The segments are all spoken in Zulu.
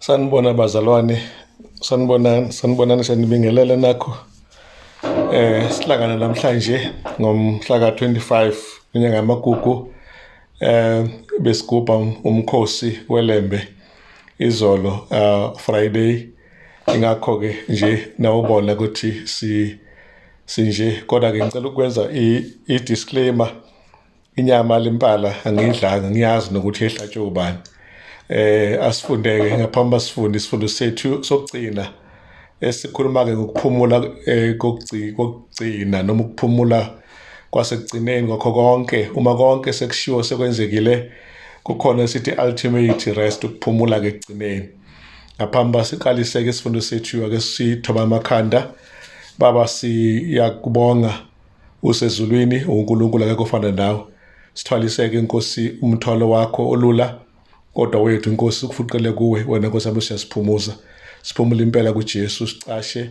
Sanibona bazalwane, sanibonani sanibingelela nakho. Sihlangana namhlanje ngomhla ka-25 inyanga yamagugu. Besigubha umkhosi welembe izolo Friday. Ingakho ke nje nawubona ukuthi sinje kodwa ke ngicela ukwenza i-disclaimer. Inyama lempala angiyidlanga, ngiyazi nokuthi ehlatshwe ubani. Asifundeke ngaphambi isifundo sethu sokugcina esikhuluma ke ngokuphumula kokugcina noma ukuphumula kwasekugcineni kwakho konke. Uma konke sekushiwo sekwenzekile, kukhona esithi ultimate rest, ukuphumula ke ekugcineni. Ngaphambi siqalise ke isifundo sethu ake sithoba amakhanda. Baba, siyakubonga usezulwini, uNkulunkulu akekho ofana nawe. Sithwaliseke Nkosi umthwalo wakho olula, kodwa wethu Nkosi ukufuqele kuwe. Wena Nkosi yami siyasiphumuza, siphumule impela kuJesu, sicashe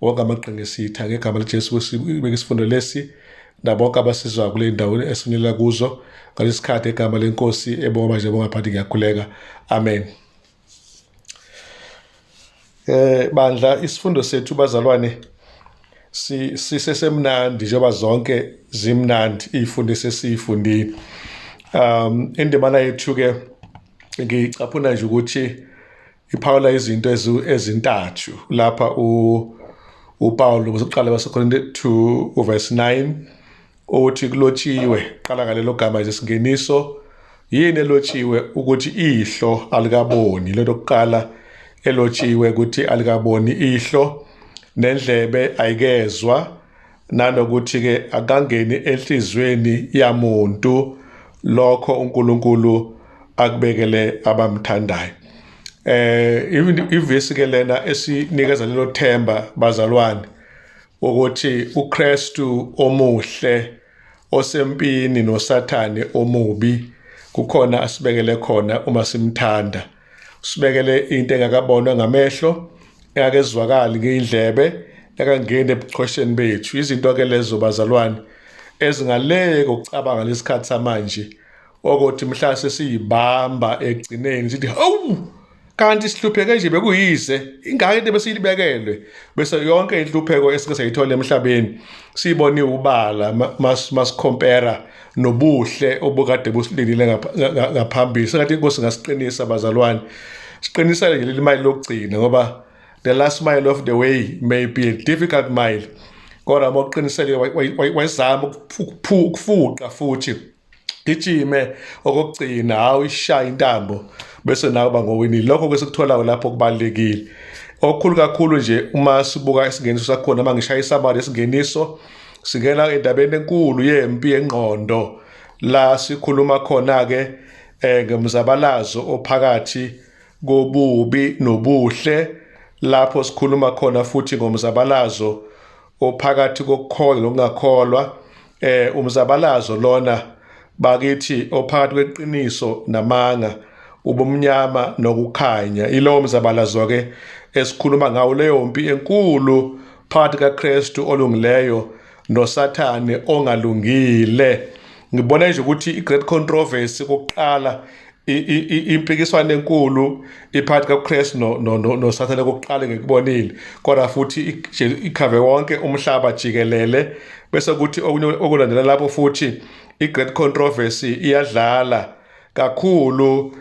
wonke amaqhinga esitha ngegama likaJesu. Sibeke isifundo lesi nabonke abasizwa kule ndawo esifinyelela kuzo ngalesi sikhathi egama leNkosi ebonga manje bongaphathi ngiyakhuleka, amen. Bandla, isifundo sethu bazalwane sisesemnandi njengoba zonke zimnandi izifundo esifundile. Indimana yethu ke ngicaphuna nje ukuthi iphawula izinto ezintathu lapha uPaul uzoqala baseKorinte 2 verse 9 uthi kulotshiwe, qala ngalelo gama nje singeniso. Yini elotshiwe? Ukuthi ihlo alikaboni. Lento yokuqala elotshiwe ukuthi alikaboni ihlo, nendlebe ayikezwa, nanokuthi ke akangeni enhlizweni yamuntu lokho uNkulunkulu akubekele abamthandayo. Ivesi ke lena esinikeza lelo themba bazalwane ukuthi uKristu omuhle osempini noSathane omubi kukhona asibekele khona uma simthanda. Sibekele into engakabonwa ngamehlo, engakezwakali ngeindlebe, engangeni ebuchosheni bethu. Izinto ke lezo bazalwane ezingaleke ukucabanga lesikhathi samanje ukuthi mhla sesiyibamba ekugcineni sithi hawu, kanti sihlupheke nje bekuyise, ingake into besilibekelwe bese yonke inhlupheko esike sayithola emhlabeni siyibone ubala masikompara nobuhle obukade busilindile ngaphambili. Sengathi Inkosi ngasiqinisa bazalwane, siqinisele nje leli mile lokugcina, ngoba the last mile of the way may be a difficult mile, kodwa mawuqinisele wayizama ukufuqa futhi gijime okugcina, hawu ishaya intambo bese nawe bangowinile. Lokho ke sikutholayo lapho kubalekile okukhulu kakhulu nje. Uma sibuka isingeniso sakhona, uma ngishaya isabari esingeniso, singena endabeni enkulu yempi yengqondo la sikhuluma khona ke ngemzabalazo ophakathi kobubi nobuhle. Lapho sikhuluma khona futhi ngomzabalazo ophakathi kokukholwa nokungakholwa. Umzabalazo lona bakithi ophakathi kweqiniso namanga, ubumnyama nokukhanya. Ilowo mzabalazo ke esikhuluma ngawo, leyo mpi enkulu phakathi kaKristu olungileyo noSathane ongalungile. Ngibona nje ukuthi i-great controversy kokuqala, impikiswano enkulu iphakathi kaKristu noSathane kokuqala ngikubonile, kodwa futhi ikhave wonke umhlaba jikelele. Bese kuthi okulandela lapho futhi i-great controversy iyadlala kakhulu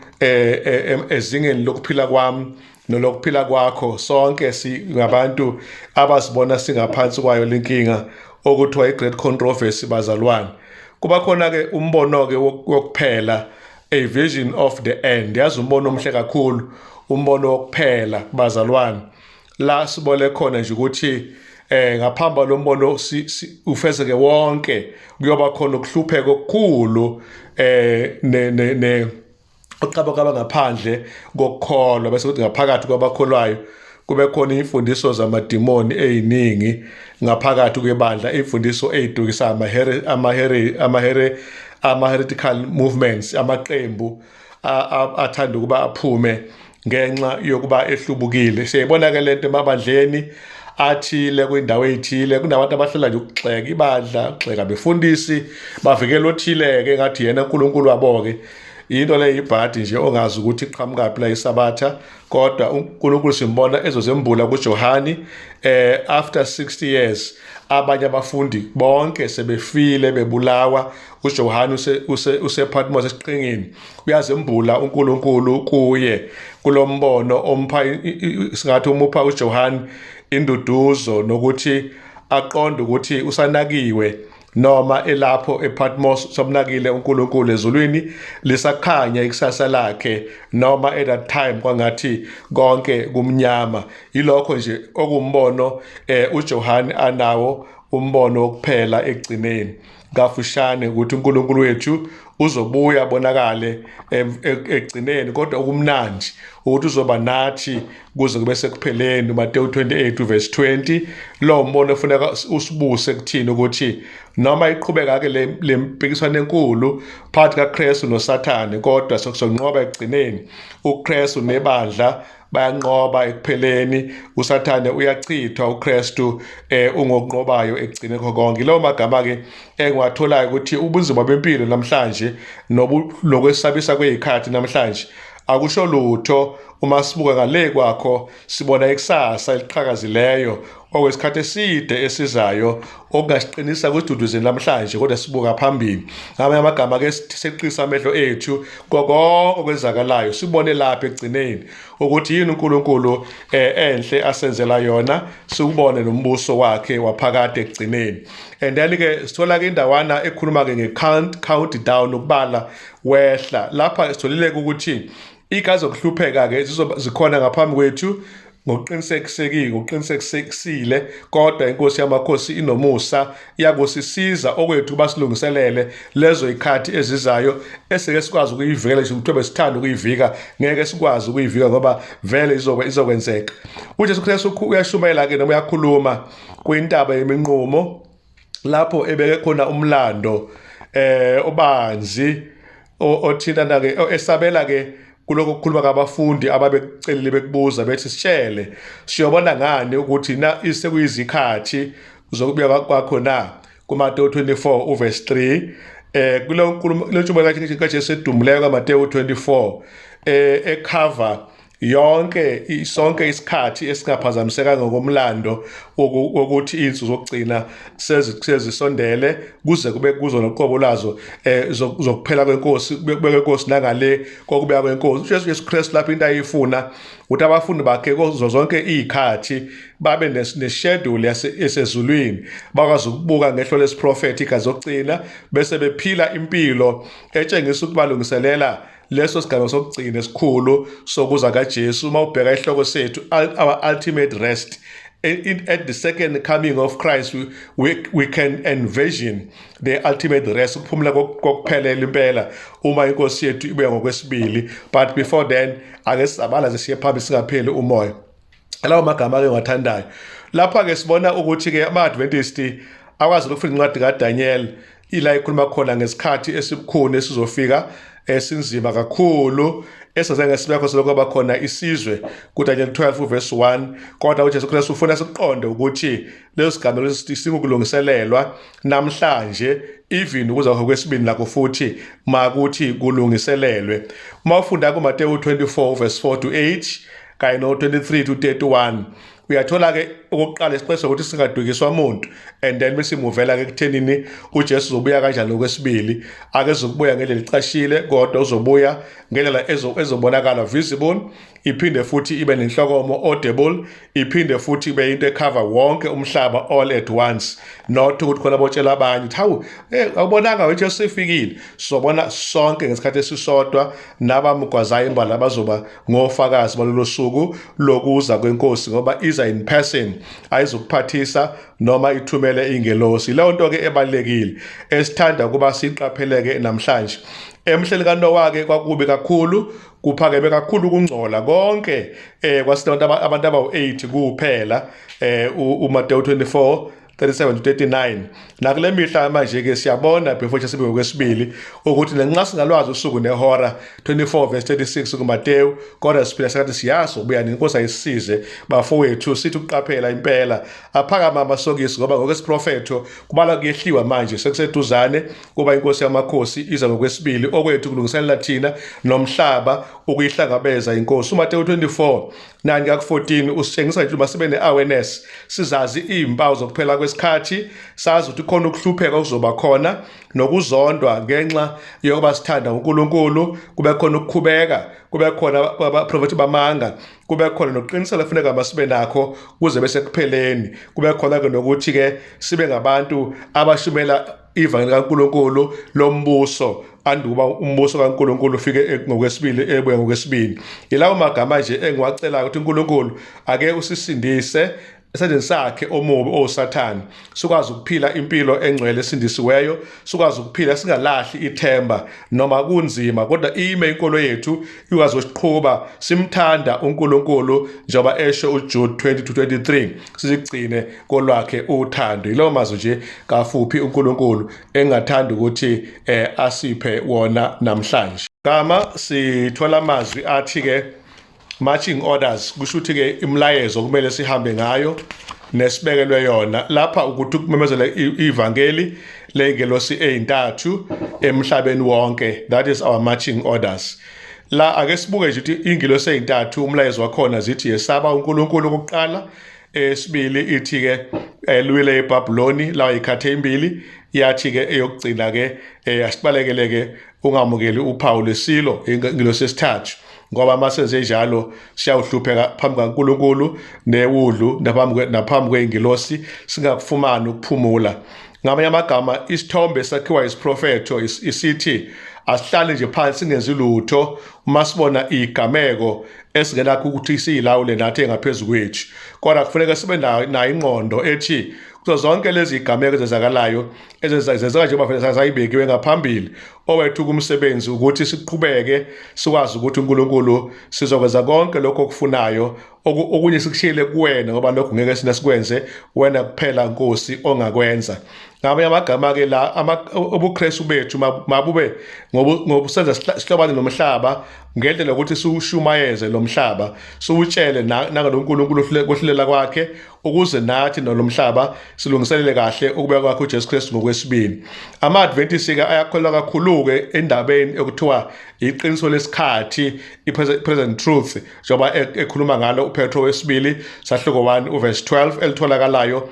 ezingeni lokuphila kwami nolokuphila kwakho. Sonke singabantu abasibona singaphansi kwayo lenkinga okuthiwa i-great controversy bazalwane. Kuba khona ke umbono ke wokuphela, a vision of the end. Yazi umbono omhle kakhulu, umbono wokuphela bazalwane, la sibole khona nje ukuthi ngaphambi lo mbono ufezeke wonke kuyoba khona ukuhlupheka okukhulu oqabakaba ngaphandle kokukholwa. Bese kuthi ngaphakathi kwabakholwayo kube khona imfundiso zamadimoni eziningi ngaphakathi kwebandla, imfundiso ezidukisa ama-heretical movements, amaqembu athanda ukuba aphume ngenxa yokuba ehlubukile. Siyayibona ke lento emabandleni athile kwindawo ezithile, kunabantu abahlala nje ukugxeka ibandla, ukugxeka befundisi, bavikela othile ke ngathi yena uNkulunkulu wabo ke into le ibhadi nje ongazi ukuthi iqhamuka la isabatha kodwa uNkulunkulu simbona ezozembula kuJohani after 60 years abanye abafundi bonke sebefile bebulawa uJohani usePatmos esiqingini uyazembula uNkulunkulu kuye kulombono ompha singathi umupha uJohani induduzo nokuthi aqonde ukuthi usanakiwe noma elapho ePatmos somnakile uNkulunkulu ezulwini lisakhanya ikusasa lakhe noma at that time kwangathi konke kumnyama ilokho nje okumbono uJohani anawo umbono wokuphela egcineni kafushane ukuthi uNkulunkulu wethu uzobuya bonakale egcineni kodwa okumnandi ukuthi uzoba nathi kuze kube sekupheleni Mateyu 28 verse 20 lo mbono ufuneka usibuse kuthini ukuthi noma iqhubeka ke le mpikiswano enkulu phakathi kaKristu noSathane kodwa sokusonqoba egcineni uKristu nebandla bayanqoba ekupheleni uSathane uyachithwa uKristu ungokunqobayo egcine konke lawo magama ke engiwatholayo ukuthi ubunzima bempilo namhlanje nokwesabisa kwezikhathi namhlanje akusho lutho uma sibuka ngale kwakho sibona ikusasa eliqhakazileyo okwesikhathi eside esizayo okungasiqinisa kududuzeni namhlanje kodwa sibuka phambili ngamanye amagama ke seqisa amehlo ethu konke okwenzakalayo sibone lapha egcineni ukuthi yini uNkulunkulu enhle asenzela yona sikubone nombuso wakhe waphakade egcineni and then ke sithola ke indawana ekhuluma ke countdown ukubala wehla lapha sitholile ukuthi igazi okuhlupheka ke zikhona ngaphambi kwethu ngokuqinisekisile kodwa inkosi yamakhosi inomusa iyakusisiza okwethu basilungiselele lezo ikhathi ezizayo eseke sikwazi ukuyivikela nje ukuthi besithanda ukuyivika ngeke sikwazi ukuyivika ngoba vele izokwenzeka uJesu Kristu uyashumayela ke noma uyakhuluma kwintaba yeminqumo lapho ebeke khona umlando obanzi othintana ke esabela ke kuloko kukhuluma kabafundi ababecelile bekubuza bethi sitshele siyobona ngani ukuthi na isekuyizikhathi zokubuya kwakho na kuMateyu 24 verse 3 kulo ntshumayelo kaJesu edumileyo kaMateyu 24 ecover yonke sonke isikhathi esingaphazamisekanga ngokomlando ukuthi insuku zokugcina sezisondele kuze kube kuzo noqobo lazo zokuphela kwenkosi kubeke inkosi nangale kokubuya kwenkosi uJesu Kristu lapho into ayifuna ukuthi abafundi bakhe kuzo zonke izikhathi babe neschedule yasezulwini bakwazi ukubuka ngehlo lesiprofeti igazi zokugcina bese bephila impilo etshengisa ukubalungiselela leso sigaba sokugcina esikhulu sokuza kaJesu uma ubheka ihloko sethu our ultimate rest at the second coming of Christ we can envision the ultimate rest ukuphumula kokuphelela impela uma inkosi yethu ibuya ngokwesibili but before then ake sisabala zesiye phambili singapheli umoya lawo magama ke ngiwathandayo lapha ke sibona ukuthi ke ama-Adventist akwazi ukufunda incwadi kaDaniel ila ikhuluma khona ngesikhathi esibukhulu esizofika esinzima kakhulu esazange sibekho selokuba khona isizwe kuDaniel 12 verse 1 kodwa uJesu Kristu ufuna siqonde ukuthi leso sigamelo singukulungiselelwa namhlanje even ukuza kwesibili lakho futhi makuthi kulungiselelwe uma ufunda kuMateyu 24 verse 4 to 8 kanye no 23 to 31 uyathola ke okokuqala isiqeqesho ukuthi singadukiswa umuntu and then bese muvela ke kuthenini uJesu uzobuya kanjani okwesibili akezokubuya ngendlela icashile kodwa uzobuya ngendlela ezobonakala visible iphinde futhi ibe nenhlokomo audible iphinde futhi ibe into ecover wonke umhlaba all at once not ukuthi khona botshela abanye hawu awubonanga ukuthi sifikile sobona sonke ngesikhathi esisodwa nabamgwazayo imbala bazoba ngofakazi balolo suku lokuza kwenkosi ngoba iza in person ayizokuphathisa noma ithumele ingelosi leyo nto ke ebalekile esithanda kuba siqapheleke namhlanje emhleli kaNowa ke kwakubi kakhulu kuphakeme kakhulu ukungcola konke kwasinabantu abantu abawu8 kuphela uMateyu 24 37-39. Nakule mihla manje ke siyabona before sibe okwesibili ukuthi nenxa singalwazi usuku nehora 24:36 kuMateyu, kodwa siphila sikathi siyazi ubuya inkosi ayisize bafowethu sithi uqaphela impela aphakama amasokisi ngoba ngokwesiprofetho kubala kuyehliwa manje sekuseduzane kuba inkosi yamakhosi iza ngokwesibili okwethu kulungiselela thina nomhlaba ukuyihlangabeza inkosi. uMateyu 24:9-14 usitshengisa nje masibe ne-awareness, sizazi izimpawu zokuphela kwesikhathi, sazi ukuthi khona ukuhlupheka okuzoba khona nokuzondwa ngenxa yokuba sithanda uNkulunkulu, kube khona ukukhubeka, kube khona abaprofethi bamanga, kube khona nokuqinisela kufuneka masibe nakho kuze bese kupheleni, kube khona ke nokuthi ke sibe ngabantu abashumela ivangeli kaNkulunkulu lombuso anduba umbuso kaNkulunkulu ufike ngokwesibili ebuye ngokwesibili. Yilawo magama nje engiwacelayo ukuthi uNkulunkulu ake usisindise esandleni sakhe omubi osathane, sikwazi ukuphila impilo engcwele esindisiweyo, sikwazi ukuphila singalahli ithemba noma kunzima, kodwa ime inkolo yethu ikwazi ukusiqhuba simthanda uNkulunkulu njengoba esho uJude 20-23, sizigcine kolwakhe uthando. Yilowo mazwi nje kafuphi uNkulunkulu engathanda ukuthi asiphe wona namhlanje. Gama sithola amazwi athi ke marching orders, kusho ukuthi ke imlayezo kumele sihambe ngayo nesibekelwe yona lapha ukuthi kumemezela ivangeli lengelosi ezintathu emhlabeni wonke. That is our marching orders. La ake sibuke nje ukuthi ingelosi ezintathu umlayezo wakhona zithi yesaba uNkulunkulu okokuqala, esibili ithi ke lwile eBhabhiloni la ikhathe imbili, yathi ke eyokugcina ke yasibalekele ke ungamukeli uphawu lesilo ingelosi esithathu, ngoba masenze njalo siyawuhlupheka phambi kaNkulunkulu newudlu naphambi kweingilosi singakufumani ukuphumula. Ngamanye amagama isithombe sakhiwa isiprofetho isithi asihlale nje phansi singenzi lutho uma sibona igameko esingenakho ukuthi siyilawule nathi engaphezulu kwethu, kodwa kufuneka sibe nayo ingqondo ethi kuzo zonke lezi igameko ezenzakalayo ezenzeka nje bafana sayibekiwe ngaphambili owethu kumsebenzi ukuthi siqhubeke sikwazi ukuthi uNkulunkulu sizokwenza konke lokho okufunayo, okunye sikushiyele kuwena ngoba lokho ngeke sina sikwenze, wena kuphela Nkosi ongakwenza. Ngamanye amagama ke la ubuKristu bethu mabube ngobusenza sihlobane nomhlaba ngendlela ukuthi siwushumayeze lo mhlaba, siwutshele nangoNkulunkulu kohlela kwakhe ukuze nathi nolomhlaba silungiselele kahle ukubeka kwakhe uJesu Kristu ngokwesibili. Ama-Adventist ke ayakholwa kakhulu ke endabeni ekuthiwa iqiniso lesikhathi, i-present truth, njengoba ekhuluma ngalo uPetro wesibili sahloko 1 verse 12 elitholakalayo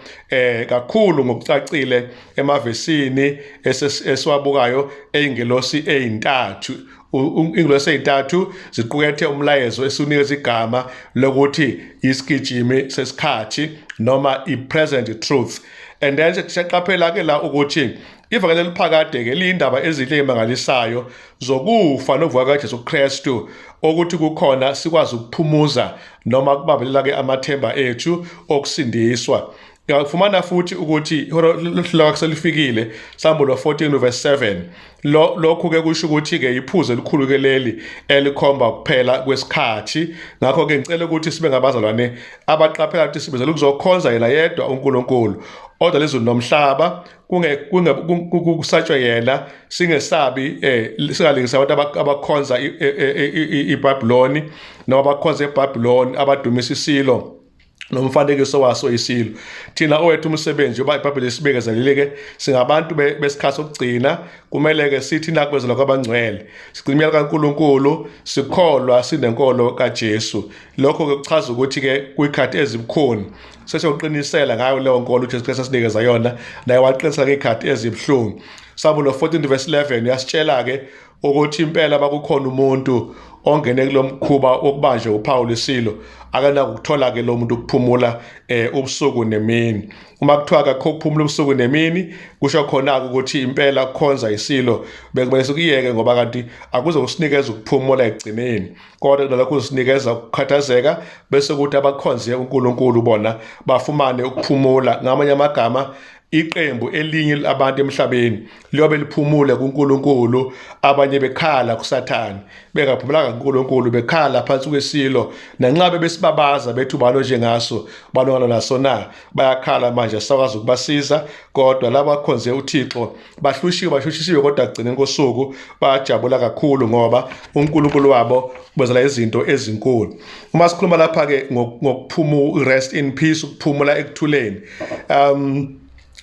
kakhulu ngokucacile emavesini esiwabukayo eingelosi ezintathu. Ingelosi ezintathu ziqukethe umlayezo esinikeza igama lokuthi isigijimi sesikhathi noma i-present truth. And then siyaqaphela ke la ukuthi ivangeli eliphakade ke liyindaba ezinhle emangalisayo zokufa nokuvuka kaJesu Kristu, ukuthi kukhona sikwazi ukuphumuza noma kubambelela ke amathemba ethu okusindiswa. Uyafumana futhi ukuthi ihora selifikile, Sambulo 14 verse 7. Lokhu ke kusho ukuthi ke iphuzo elikhulu ke leli elikhomba ukuphela kwesikhathi. Ngakho ke ngicela ukuthi sibe ngabazalwane abaqaphela ukuthi sibezela ukuzokhonza yena yedwa uNkulunkulu, odwa lezulu nomhlaba kusatshwa yena, singesabi singalingisa abantu abakhonza iBhabhiloni noma abakhonza eBhabhiloni abadumisa isilo nomfanekiso waso isilo. Thina owethu umsebenzi oba iBhayibheli esibekezeleleke singabantu besikhathi sokugcina, kumele ke sithi nakwezelwa kwabangcwele sigcimela kaNkulunkulu, sikholwa sinenkolo kaJesu. Lokho ke kuchaza ukuthi ke kwikhathi ezibukhuni sesiyoqinisela ngayo leyo nkolo uJesu Kristu asinikeza yona, naye waqinisela ngekhathi ezibhlungu. Sambulo 14 verse 11 yasitshela ke ukuthi impela bakukhona umuntu ongene kulomkhuba wokubanjwa uphawu lesilo, akana ukuthola ke lo muntu ukuphumula ubusuku nemini. Uma kuthiwa akho ukuphumula ubusuku nemini, kusho khona ukuthi impela kukhonza isilo bekumele sikuyeke, ngoba kanti akuze usinikeza ukuphumula ekugcineni, kodwa nalokho usinikeza ukukhathazeka bese ukuthi abakhonze uNkulunkulu bona bafumane ukuphumula. Ngamanye amagama iqembu elinye labantu emhlabeni liyobe liphumule kuNkulunkulu, abanye bekhala kuSathane, bengaphumulanga kuNkulunkulu, bekhala phansi kwesilo, nanxa besibabaza bethu balo njengaso, balongana naso na, bayakhala manje sakwazi ukubasiza. Kodwa laba akhonze uThixo bahlushisiwe, kodwa agcine kosuku bayajabula kakhulu ngoba uNkulunkulu wabo ubenzela izinto ezinkulu. Uma sikhuluma lapha-ke ngokuphumula, rest in peace, ukuphumula ekuthuleni,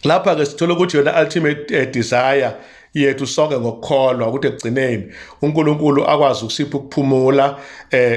lapha-ke sithola ukuthi yona ultimate desire yethu sonke ngokukholwa ukuthi ekugcineni uNkulunkulu akwazi ukusipha ukuphumula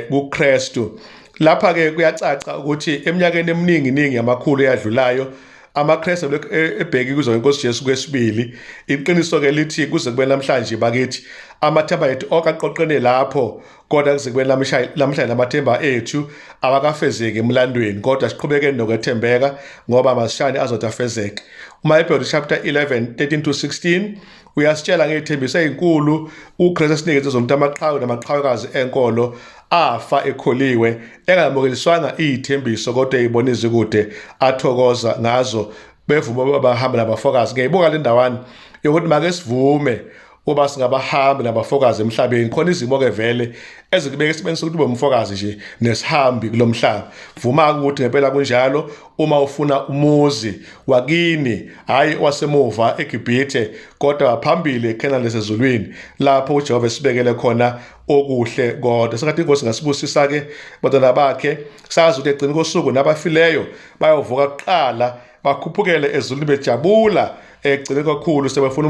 kuKristu. Lapha-ke kuyacaca ukuthi eminyakeni eminingi yamakhulu eyadlulayo amaKristu ebheki kuzo iNkosi Jesu kwesibili, iqiniso-ke lithi kuze kube namhlanje bakithi amathemba ethu okaqoqene lapho, kodwa kuze kube namhlanje amathemba ethu awakafezeki emlandweni, kodwa siqhubeke nokwethembeka ngoba masishane azothi afezeke. UHebrews chapter 11, 13-16 uyasitshela ngezithembiso ezinkulu uKristu asinikeze zomuntu amaqhawe namaqhawekazi enkolo afa ekholiwe, engamukeliswanga izithembiso kodwa eyibona izikude, athokoza ngazo, bevuma abahamba nabafokazi. Ngiyibuka le ndawana yokuthi make sivume uba singabahambi nabafokazi emhlabeni. Khona izimo-ke vele ezikubeka esimeni sokuthi ube umfokazi nje nesihambi kulo mhlaba. Vuma ukuthi ngempela kunjalo uma ufuna umuzi wakini, hayi wasemuva eGibhithe, kodwa phambili eKhanani lasezulwini, lapho uJehova esibekele khona okuhle. Kodwa sekathi iNkosi ngasibusisa-ke bantwana bakhe, sazi ukuthi egcina kosuku nabafileyo bayovuka kuqala, bakhuphukele ezulwini bejabula egcine kakhulu, sebefuna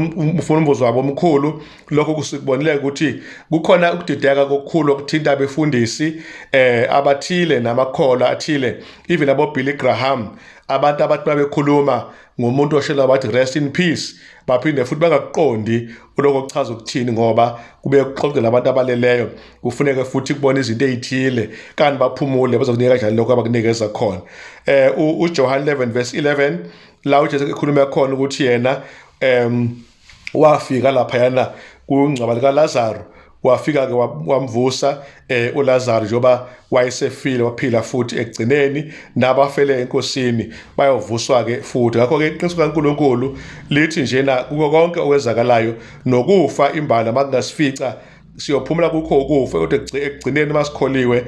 umvuzo wabo omkhulu. Lokho kusikubonile ukuthi kukhona ukudideka kokukhulu okuthinta abefundisi abathile namakholwa athile, even abo Billy Graham, abantu abathi babekhuluma ngomuntu oshela bathi rest in peace, baphinde futhi bangakuqondi uloko kuchaza ukuthini, ngoba kube kuxoxela abantu abaleleyo kufuneka futhi kubona izinto ezithile kanti baphumule bazokunika kanjani lokho abakunikeza khona. uJohn 11 verse 11 la uJesu ekhuluma khona ukuthi yena wafika lapha yana kungcwaba likaLazaro, wafika-ke wamvusa uLazaro njengoba wayesefile, waphila futhi ekugcineni nabafele enkosini bayovuswa-ke futhi. Ngakho-ke iqiniso kaNkulunkulu lithi njena kuko konke okwenzakalayo nokufa imbala makungasifica siyophumula kukho ukufa, kodwa ekugcineni masikholiwe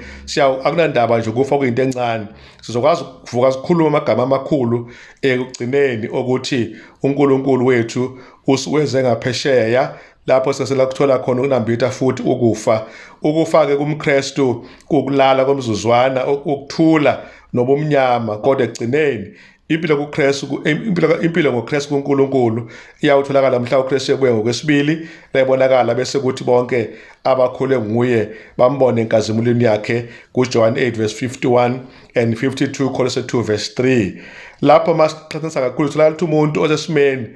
akunandaba nje ukufa kuyinto encane, sizokwazi ukuvuka sikhuluma amagama amakhulu ekugcineni ukuthi uNkulunkulu wethu usiwenze ngaphesheya, lapho sesela kuthola khona ukunambitha futhi ukufa-ke kumKristu kukulala komzuzwana, ukuthula nobumnyama, kodwa ekugcineni impilo kuKristu, impilo ngoKristu kuNkulunkulu iyawutholakala mhla uKristu ebuye ngokwesibili, layibonakala bese kuthi bonke abakhule nguye bambone enkazimulweni yakhe kuJohn 8 verse 51 and 52, Colossae 2 verse 3. Lapho masiqhathanisa kakhulu sithola ukuthi umuntu osesimeni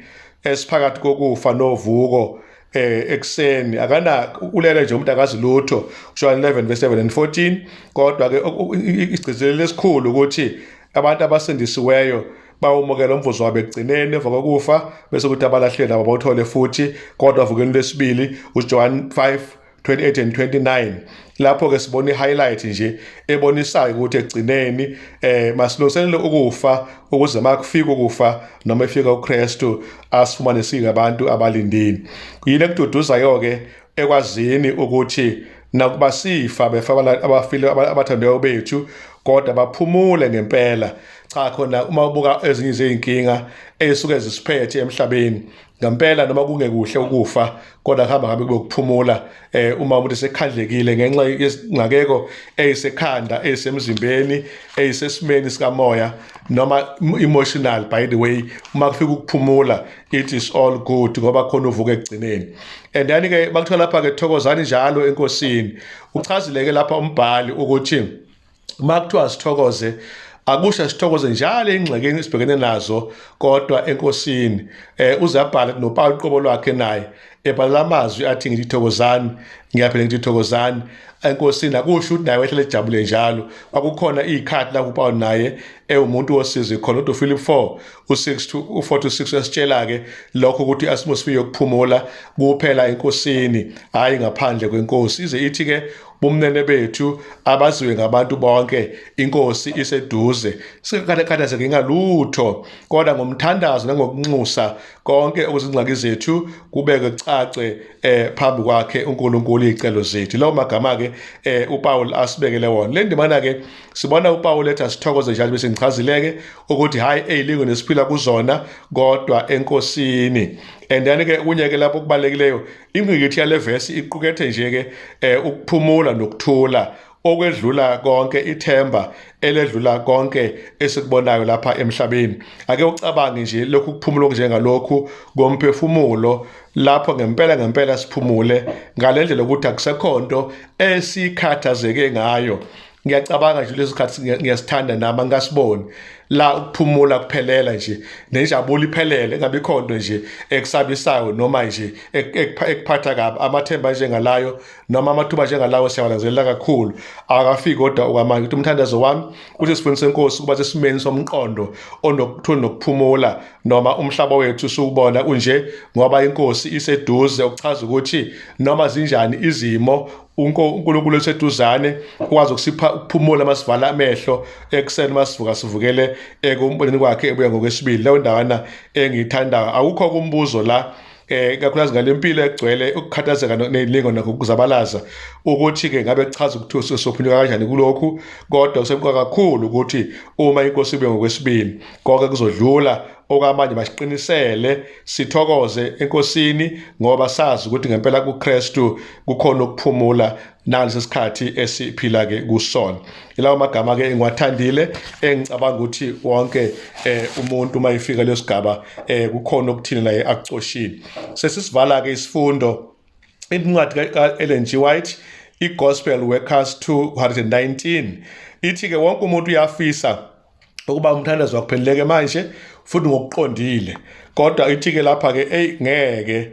esiphakathi kokufa novuko ekseni akana ulele nje umuntu akazi lutho, John 11 verse 7 and 14. Kodwa-ke isigcizelelo esikhulu ukuthi abantu abasindisiweyo bawumukela umvuzo wabo ekugcineni emva kokufa, bese kuthi abalahleli nabo bawuthole futhi, kodwa vukeni lwesibili uJohn 5:28 and 29. Lapho-ke sibona i-highlight nje ebonisayo ukuthi ekugcineni masilungiselele ukufa ukuze makufika ukufa noma efika uKristu asifumane singabantu abalindini. Yini ekududuzayo-ke ekwazini ukuthi nakuba sifa befa abafile abathandiweyo bethu, kodwa baphumule ngempela. Cha, khona uma ubuka ezinye izinkinga ezisuke zisiphethe emhlabeni ngempela, noma kungekuhle ukufa, kodwa kuhamba kube ukuphumula uma umuntu esekhandlekile ngenxa yesingakeko eyisekhanda, eyisemzimbeni, eyisesimeni sikamoya noma emotional. By the way, uma kufika ukuphumula, it is all good ngoba khona uvuka ekugcineni. And then-ke bakuthola lapha-ke thokozani njalo enkosini. Uchazileke lapha umbhali ukuthi uma kuthiwa sithokoze, akusho sithokoze njalo engxekeni esibhekene nazo, kodwa enkosini. Uzabhala noPaul uqobo lwakhe naye ebhala amazwi athi ngithi thokozani, ngiyaphela ngithi thokozani enkosini. Akusho ukuthi naye wehlele ejabule njalo. Kwakukhona izikhathi lapho uPaul naye umuntu wosizi khona. Kodwa uPhilip 4:4-6 yasitshela ke lokho ukuthi i-atmosphere yokuphumula kuphela enkosini, hayi ngaphandle kwenkosi. Ize ithi ke bomnene bethu abaziwe ngabantu bonke, inkosi iseduze. Singakhathazeki ngalutho, kodwa ngomthandazo nangokunxusa konke okuzingxaki zethu kubeke kucace phambi kwakhe uNkulunkulu izicelo zethu. Lawo magama ke uPaul asibekele wona. Le ndimana ke sibona uPaul ethi asithokoze njalo bese ngichazileke ukuthi hayi ezilingo nesiphila kuzona kodwa enkosini. And then ke kunye ke lapho kubalulekileyo ingqikithi yale verse iqukethe nje ke ukuphumula nokuthula okwedlula konke, ithemba eledlula konke esikubonayo lapha emhlabeni. Ake ucabange nje lokhu kuphumula njengalokhu komphefumulo, lapho ngempela siphumule ngalendlela ukuthi akusekhonto esikhathazeke ngayo. Ngiyacabanga nje lezi sikhathi ngiyasithanda nami ngasiboni la ukuphumula kuphelela nje, nenjabulo iphelele, engabe ikhonto nje ekusabisayo noma nje ekuphatha kabi. Amathemba njengalayo noma amathuba njengalawo siyawalangazelela kakhulu, akafiki kodwa okwamanje. Ukuthi umthandazo wami ukuthi sifundise inkosi kuba sesimeni somqondo onokuthula nokuphumula, noma umhlaba wethu sukubona unje ngoba inkosi iseduze, ukuchaza ukuthi noma zinjani izimo uNkulunkulu eseduzane ukwazi ukusipha ukuphumula masivala amehlo ekuseni masivuka sivukele ekumboneni kwakhe ebuya ngokwesibili. Leyo ndawana engiyithandayo. Awukho kumbuzo la kakhulukazi ngalempilo egcwele ukukhathazeka nezilingo nokuzabalaza ukuthi ke ngabe kuchaza ukuthi sophunyuka kanjani kulokhu, kodwa kusemqoka kakhulu ukuthi uma inkosi ibuya ngokwesibili konke kuzodlula. Okwamanje masiqinisele sithokoze enkosini ngoba sazi ukuthi ngempela kuKristu kukhona ukuphumula nalesi sikhathi esiphila ke kusona. Ilawo magama ke engiwathandile engicabanga ukuthi wonke umuntu uma efika lesigaba kukhona ukuthini naye akucoshile. Sesisivala ke isifundo incwadi kaEllen G. White, iGospel Workers 219, ithi ke wonke umuntu uyafisa ukuba umthandazo wakupheleleke manje futhi ngokuqondile, kodwa ithi ke lapha ke ngeke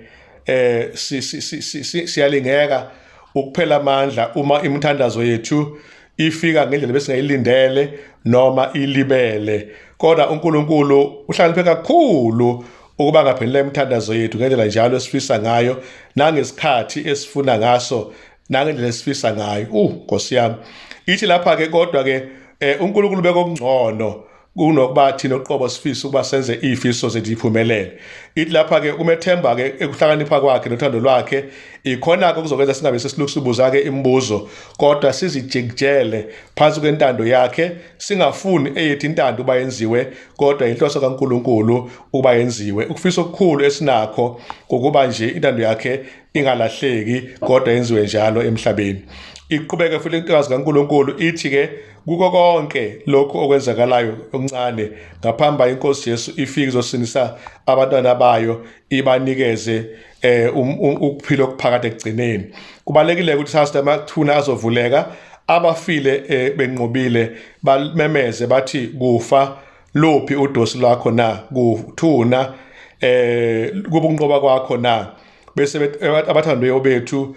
siyalingeka ukuphela amandla uma imithandazo yethu ifika ngendlela besingayilindele noma ilibele. Kodwa uNkulunkulu uhlakaniphe kakhulu ukuba ngaphelele imithandazo yethu ngendlela njalo esifisa ngayo, nangesikhathi esifuna ngaso, nangendlela esifisa ngayo. Nkosi yami, ithi lapha ke kodwa ke uNkulunkulu bekongcono kunokuba thina uqobo sifisa ukuba senze izifiso zethu iphumelele. Ithi lapha ke umethemba ke ekuhlakanipha kwakhe nothando lwakhe ikhona ke kuzokwenza singabe sesilokhu sibuza ke imibuzo, kodwa sizijekjele phansi kwentando yakhe, singafuni eyethu intando uba yenziwe kodwa inhloso kaNkulunkulu ukuba yenziwe. Ukufisa okukhulu esinakho ukuba nje intando yakhe ingalahleki kodwa yenziwe njalo emhlabeni. Iqhubeke futhi inkazi kaNkulunkulu ithi ke kuko konke lokho okwenzakalayo okuncane ngaphambi inkosi Jesu ifike izosinisa abantwana bayo, ibanikeze ukuphila okuphakade ekugcineni. Kubalekile ukuthi sasita amathuna azovuleka, abafile benqobile bamemeze bathi kufa lophi udosi lwakho na, kuthuna kubunqoba kwakho na. Bese abathandiweyo bethu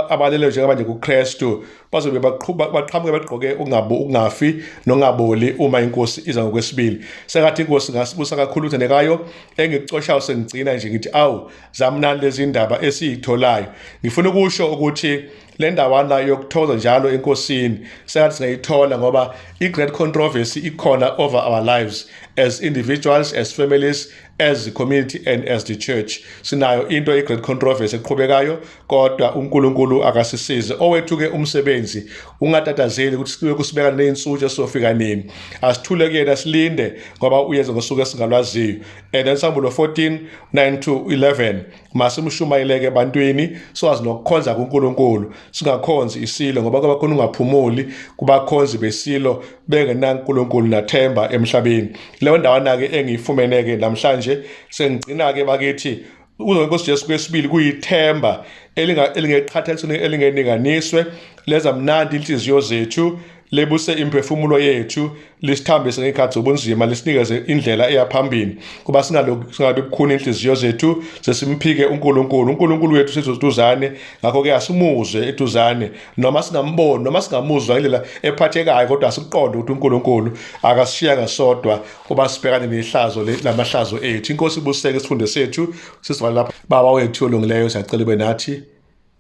abalele njengabanje kuKristu bazobe baqhamuke bagqoke ukungafi nongaboli uma inkosi iza ngokwesibili. Sengathi inkosi ngasibusa kakhulu uthandekayo engikucoshayo sengigcina nje ngithi awu zamnani lezi ndaba esiyitholayo. Ngifuna ukusho ukuthi le ndawana yokuthoza njalo enkosini sengathi singayithola ngoba i-great controversy ikhona over our lives as individuals, as families, as the community and as the church. Sinayo into i-great controversy eqhubekayo, kodwa uNkulunkulu akasisize. Owethu ke umsebenzi ungatatazeli ukuthi sibe kusibeka neinsuku esofika nini. Asithule kuyena silinde ngoba uyenza ngosuku esingalwaziyo. And ensambulo 14:9-11 masimshumayeleke ebantwini sowazi nokukhonza kuNkulunkulu, singakhonzi isilo ngoba kuba khona ungaphumuli kubakhonzi besilo bengenaNkulunkulu nathemba emhlabeni. Leyo ndawana ke engiyifumeneke namhlanje sengigcina ke bakithi uzo inkosi Jesu kwesibili kuyithemba elingeqhathaniswe elingeninganiswe leza mnandi inhliziyo zethu lebuse imphefumulo yethu, lisithambise ngekhathi zobunzima, lisinikeze indlela eyaphambili, kuba singalukhuni inhliziyo zethu, sesimphike uNkulunkulu wethu sizoduzane. Ngakho-ke asimuzwe eduzane, noma singamboni, noma singamuzwa indlela ephathekayo, kodwa asikuqonde ukuthi uNkulunkulu akasishiyanga sodwa kuba sibhekane nehlazo lamahlazo ethu. Inkosi ibuseke isifundo sethu. Sisivala lapha. Baba wethu olungileyo, siyacela ube nathi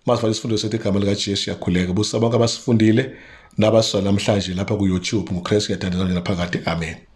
masivala isifundo sethu igama likaJesu. Siyakhuleka busa bonke abasifundile nabasizwa namhlanje lapha ku-YouTube. NguChris, ngiyathandana naphakade. Amen.